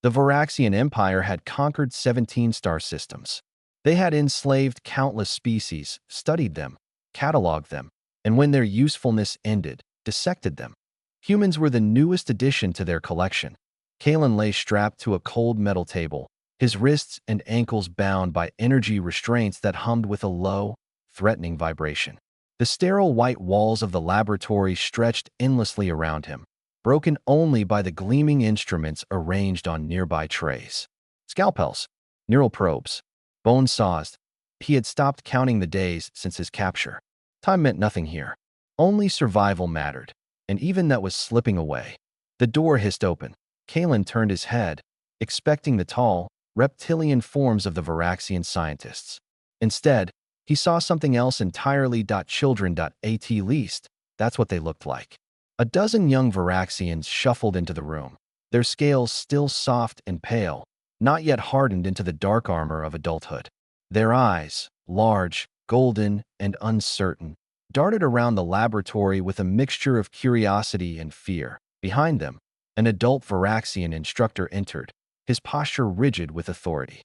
The Varaxian Empire had conquered 17 star systems. They had enslaved countless species, studied them, cataloged them, and when their usefulness ended, dissected them. Humans were the newest addition to their collection. Kalen lay strapped to a cold metal table, his wrists and ankles bound by energy restraints that hummed with a low, threatening vibration. The sterile white walls of the laboratory stretched endlessly around him, broken only by the gleaming instruments arranged on nearby trays. Scalpels, neural probes, bone saws. He had stopped counting the days since his capture. Time meant nothing here. Only survival mattered, and even that was slipping away. The door hissed open. Kalen turned his head, expecting the tall, reptilian forms of the Varaxian scientists. Instead, he saw something else entirely. Children. At least, that's what they looked like. A dozen young Varaxians shuffled into the room, their scales still soft and pale, not yet hardened into the dark armor of adulthood. Their eyes, large, golden, and uncertain, darted around the laboratory with a mixture of curiosity and fear. Behind them, an adult Varaxian instructor entered, his posture rigid with authority.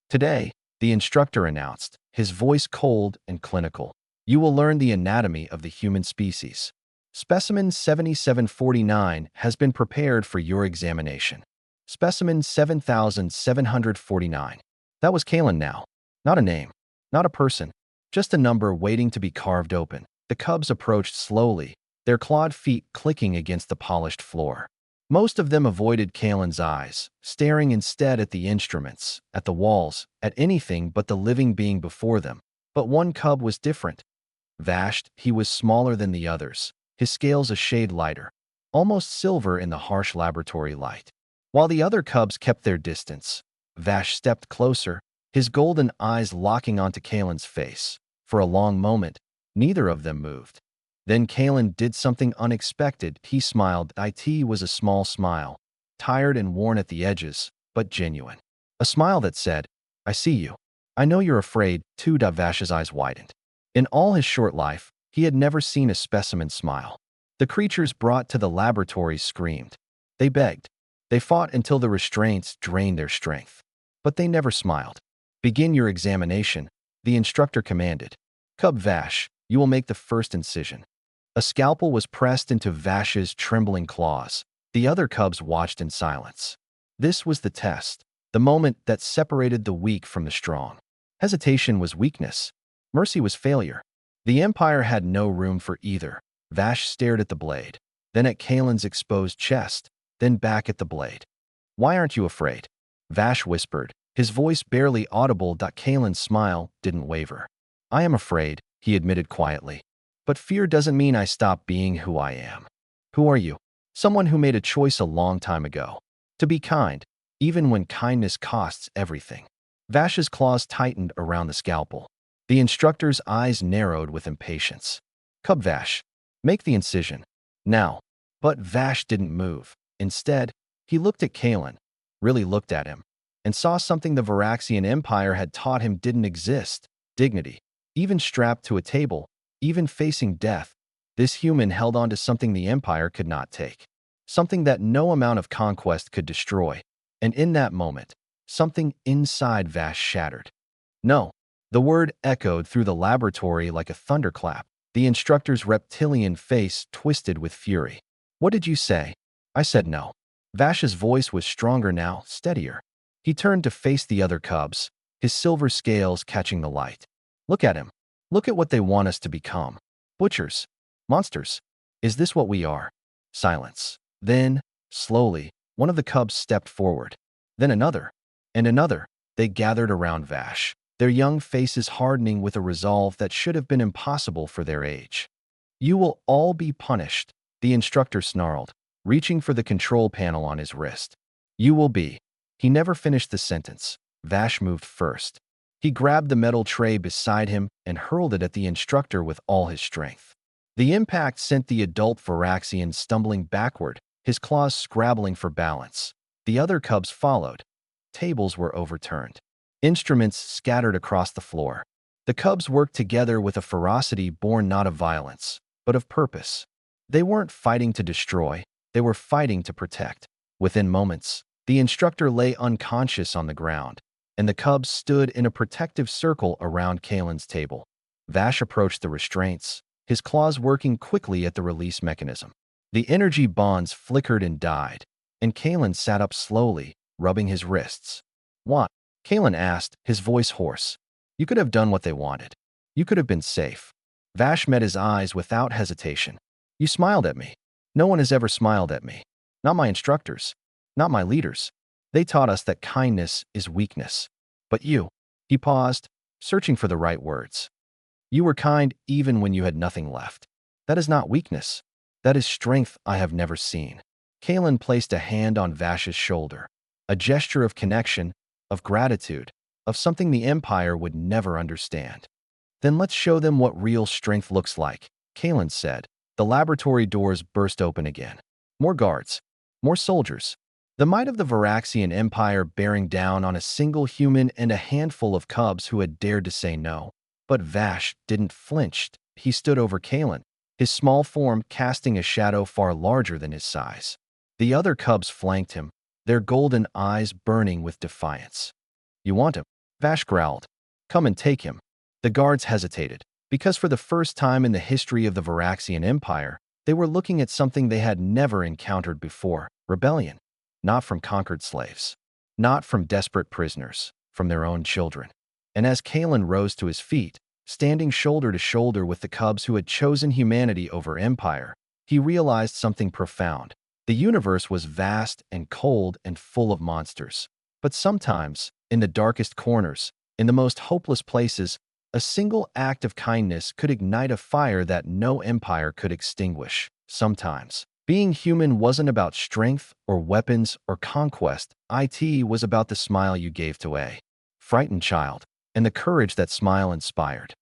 Today, the instructor announced, his voice cold and clinical, "You will learn the anatomy of the human species. Specimen 7749 has been prepared for your examination." Specimen 7749. That was Kalen now. Not a name, not a person, just a number waiting to be carved open. The cubs approached slowly, their clawed feet clicking against the polished floor. Most of them avoided Kalen's eyes, staring instead at the instruments, at the walls, at anything but the living being before them. But one cub was different. Vashed, he was smaller than the others, his scales a shade lighter, almost silver in the harsh laboratory light. While the other cubs kept their distance, Vash stepped closer, his golden eyes locking onto Kalen's face. For a long moment, neither of them moved. Then Kalen did something unexpected. He smiled. It was a small smile, tired and worn at the edges, but genuine. A smile that said, "I see you. I know you're afraid." Too. Vash's eyes widened. In all his short life, he had never seen a specimen smile. The creatures brought to the laboratory screamed. They begged. They fought until the restraints drained their strength. But they never smiled. "Begin your examination," the instructor commanded. "Cub Vash, you will make the first incision." A scalpel was pressed into Vash's trembling claws. The other cubs watched in silence. This was the test, the moment that separated the weak from the strong. Hesitation was weakness. Mercy was failure. The Empire had no room for either. Vash stared at the blade, then at Kalen's exposed chest, then back at the blade. "Why aren't you afraid?" Vash whispered, his voice barely audible. Kalen's smile didn't waver. "I am afraid," he admitted quietly. "But fear doesn't mean I stop being who I am." "Who are you?" "Someone who made a choice a long time ago. To be kind, even when kindness costs everything." Vash's claws tightened around the scalpel. The instructor's eyes narrowed with impatience. "Cub Vash, make the incision. Now." But Vash didn't move. Instead, he looked at Kalen, really looked at him, and saw something the Varaxian Empire had taught him didn't exist: dignity. Even strapped to a table, even facing death, this human held on to something the Empire could not take. Something that no amount of conquest could destroy. And in that moment, something inside Vash shattered. "No." The word echoed through the laboratory like a thunderclap. The instructor's reptilian face twisted with fury. "What did you say?" "I said no." Vash's voice was stronger now, steadier. He turned to face the other cubs, his silver scales catching the light. "Look at him. Look at what they want us to become. Butchers. Monsters. Is this what we are?" Silence. Then, slowly, one of the cubs stepped forward. Then another. And another. They gathered around Vash, their young faces hardening with a resolve that should have been impossible for their age. "You will all be punished," the instructor snarled, reaching for the control panel on his wrist. "You will be." He never finished the sentence. Vash moved first. He grabbed the metal tray beside him and hurled it at the instructor with all his strength. The impact sent the adult Varaxian stumbling backward, his claws scrabbling for balance. The other cubs followed. Tables were overturned. Instruments scattered across the floor. The cubs worked together with a ferocity born not of violence, but of purpose. They weren't fighting to destroy, they were fighting to protect. Within moments, The instructor lay unconscious on the ground, and the cubs stood in a protective circle around Kalen's table. Vash approached the restraints, his claws working quickly at the release mechanism. The energy bonds flickered and died, and Kalen sat up slowly, rubbing his wrists. "What?" Kalen asked, his voice hoarse. "You could have done what they wanted. You could have been safe." Vash met his eyes without hesitation. "You smiled at me. No one has ever smiled at me. Not my instructors. Not my leaders. They taught us that kindness is weakness. But you." He paused, searching for the right words. "You were kind even when you had nothing left. That is not weakness. That is strength I have never seen." Kalen placed a hand on Vash's shoulder, a gesture of connection, of gratitude, of something the Empire would never understand. "Then let's show them what real strength looks like," Kalen said. The laboratory doors burst open again. More guards. More soldiers. The might of the Varaxian Empire bearing down on a single human and a handful of cubs who had dared to say no. But Vash didn't flinch. He stood over Kalen, his small form casting a shadow far larger than his size. The other cubs flanked him, their golden eyes burning with defiance. "You want him?" Vash growled. "Come and take him." The guards hesitated, because for the first time in the history of the Varaxian Empire, they were looking at something they had never encountered before: rebellion. Not from conquered slaves. Not from desperate prisoners. From their own children. And as Kalen rose to his feet, standing shoulder to shoulder with the cubs who had chosen humanity over empire, he realized something profound. The universe was vast and cold and full of monsters. But sometimes, in the darkest corners, in the most hopeless places, a single act of kindness could ignite a fire that no empire could extinguish. Sometimes, being human wasn't about strength or weapons or conquest. It was about the smile you gave to a frightened child, and the courage that smile inspired.